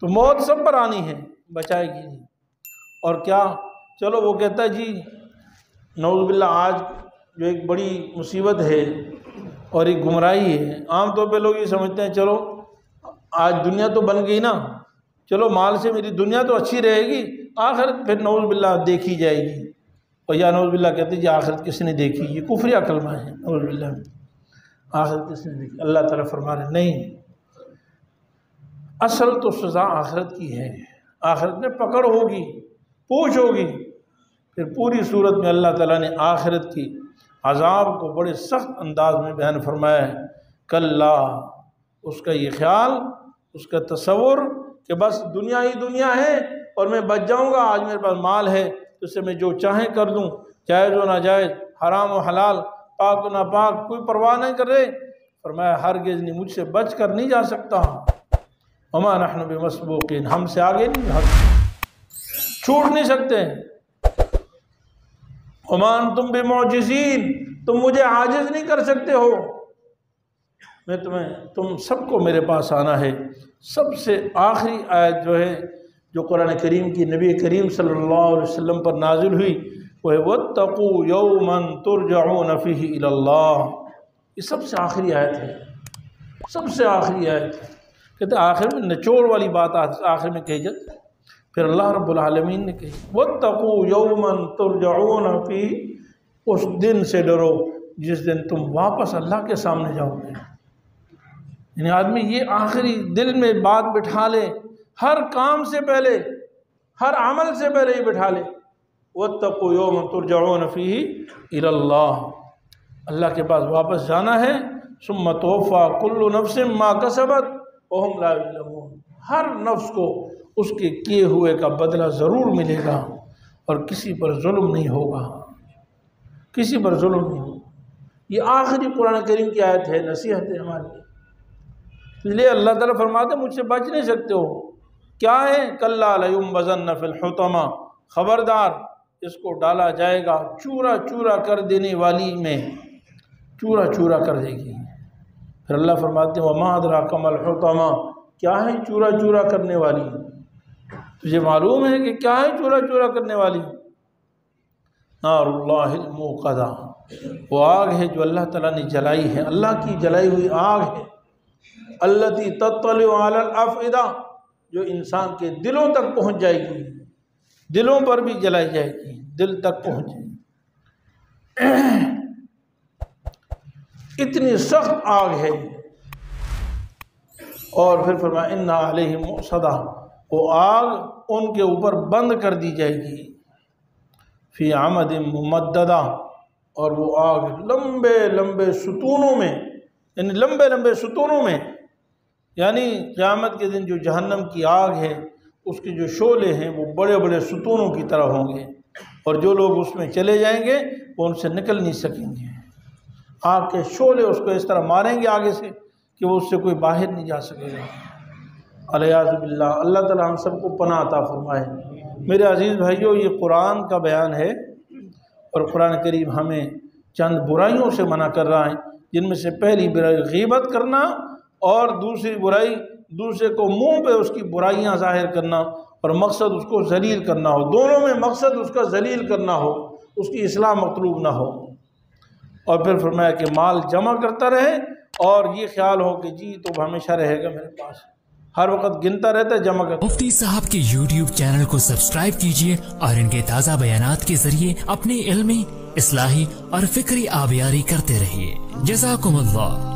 تو موت سب پر آنی ہے، بچائے گی نہیں۔ اور کیا، چلو وہ کہتا ہے جی نعوذ باللہ آج جو ایک بڑی مصیبت ہے اور ایک گمراہی ہے، عام طور پہ لوگ یہ سمجھتے ہیں چلو آج دنیا تو بن گئی نا، چلو مال سے میری دنیا تو اچھی رہے گی، آخرت پھر نعوذ باللہ دیکھی جائے گی۔ اور یا نعوذ باللہ کہتے ہیں جی آخرت کس نے دیکھی، یہ کفریہ کلمہ ہے، نعوذ باللہ آخرت کس نے دیکھی۔ اللہ تعالیٰ فرما رہے نہیں، اصل تو سزا آخرت کی ہے، آخرت میں پکڑ ہوگی، پوچھ ہوگی۔ پھر پوری صورت میں اللہ تعالیٰ نے آخرت کی عذاب کو بڑے سخت انداز میں بیان فرمایا ہے۔ کلا، اس کا یہ خیال، اس کا تصور کہ بس دنیا ہی دنیا ہے اور میں بچ جاؤں گا، آج میرے پاس مال ہے تو اس سے میں جو چاہیں کر دوں، جائز و ناجائز، حرام و حلال، پاک و ناپاک، کوئی پرواہ نہیں کر رہے۔ فرمایا ہرگز نہیں، مجھ سے بچ کر نہیں جا سکتا، وما نحن بمسبوقین، ہم سے آگے نہیں بھاگ، چھوٹ نہیں سکتے۔ وما انتم بمعجزین، تم مجھے عاجز نہیں کر سکتے ہو، میں تم سب کو میرے پاس آنا ہے۔ سب سے آخری آیت جو ہے جو قرآن کریم کی نبی کریم صلی اللہ علیہ وسلم پر نازل ہوئی وہ ہے وَاتَّقُوا يَوْمًا تُرْجَعُونَ فِيهِ إِلَى اللَّهِ، یہ سب سے آخری آیت ہے، سب سے آخری آیت ہے۔ کہتے ہیں آخر میں نچوڑ والی بات آخر میں کہی جاتی، پھر اللہ رب العالمین نے کہی وَاتَّقُوا يَوْمًا تُرْجَعُونَ فِيهِ، اس دن سے ڈرو جس دن تم واپس اللہ کے سامنے جاؤ گے۔ یعنی آدمی یہ آخری دل میں بات بٹھا لے، ہر کام سے پہلے، ہر عمل سے پہلے یہ بٹھا لے وَاتَّقُوا يَوْمًا تُرْجَعُونَ فِيهِ إِلَى اللَّهِ، اللہ کے پاس واپس جانا ہے۔ ثُمَّ تُوَفَّىٰ كُلُّ نَفْسٍ مَا كَسَبَتْ وَهُمْ لَا يُظْلَمُونَ، ہر نفس کو اس کے کیے ہوئے کا بدلہ ضرور ملے گا اور کسی پر ظلم نہیں ہوگا، کسی پر ظلم نہیں ہوگا۔ یہ آخری قرآن کریم کی آیت ہے، نصیحت ہے ہمارے لیے۔ اس لیے اللہ تعالیٰ فرماتے ہیں مجھ سے بچ نہیں سکتے ہو۔ کیا ہے؟ کَلَّا لَيُنبَذَنَّ فِي الْحُطَمَةِ، خبردار اس کو ڈالا جائے گا چورا چورا کر دینے والی میں، چورا چورا کر دے گی۔ پھر اللہ فرماتے ہیں وَمَا أَدْرَاكَ مَا الْحُطَمَةُ، کیا ہے چورا چورا کرنے والی؟ تجھے معلوم ہے کہ کیا ہے چورا چورا کرنے والی؟ نار اللہ الموقدہ، وہ آگ ہے جو اللہ تعالیٰ نے جلائی ہے، اللہ کی جلائی ہوئی آگ ہے۔ التی تطلع علی الافئدہ، جو انسان کے دلوں تک پہنچ جائے گی، دلوں پر بھی جلائی جائے گی، دل تک پہنچ جائے گی۔ اتنی سخت آگ ہے۔ اور پھر فرمایا اِنَّا عَلَيْهِمْ مُؤْصَدَةٌ، وہ آگ ان کے اوپر بند کر دی جائے گی، فی عمد ممددہ، اور وہ آگ لمبے لمبے ستونوں میں، یعنی لمبے لمبے ستونوں میں، یعنی قیامت کے دن جو جہنم کی آگ ہے اس کے جو شعلے ہیں وہ بڑے بڑے ستونوں کی طرح ہوں گے، اور جو لوگ اس میں چلے جائیں گے وہ ان سے نکل نہیں سکیں گے۔ آگ کے شعلے اس کو اس طرح ماریں گے آگے سے کہ وہ اس سے کوئی باہر نہیں جا سکے گا۔ الیاذ باللہ، اللہ تعالی ہم سب کو پناہ عطا فرمائے۔ میرے عزیز بھائیوں، یہ قرآن کا بیان ہے، اور قرآن کریم ہمیں چند برائیوں سے منع کر رہا ہے، جن میں سے پہلی برائی غیبت کرنا، اور دوسری برائی دوسرے کو منہ پہ اس کی برائیاں ظاہر کرنا، اور مقصد اس کو ذلیل کرنا ہو، دونوں میں مقصد اس کا ذلیل کرنا ہو، اس کی اصلاح مطلوب نہ ہو۔ اور پھر فرمایا کہ مال جمع کرتا رہے، اور یہ خیال ہو کہ جی تو ہمیشہ رہے گا میرے پاس، ہر وقت گنتا رہتا ہے، جمع کرتا۔ مفتی صاحب کے یوٹیوب چینل کو سبسکرائب کیجئے اور ان کے تازہ بیانات کے ذریعے اپنی علمی، اصلاحی اور فکری آبیاری کرتے رہیے۔ جزاکم اللہ۔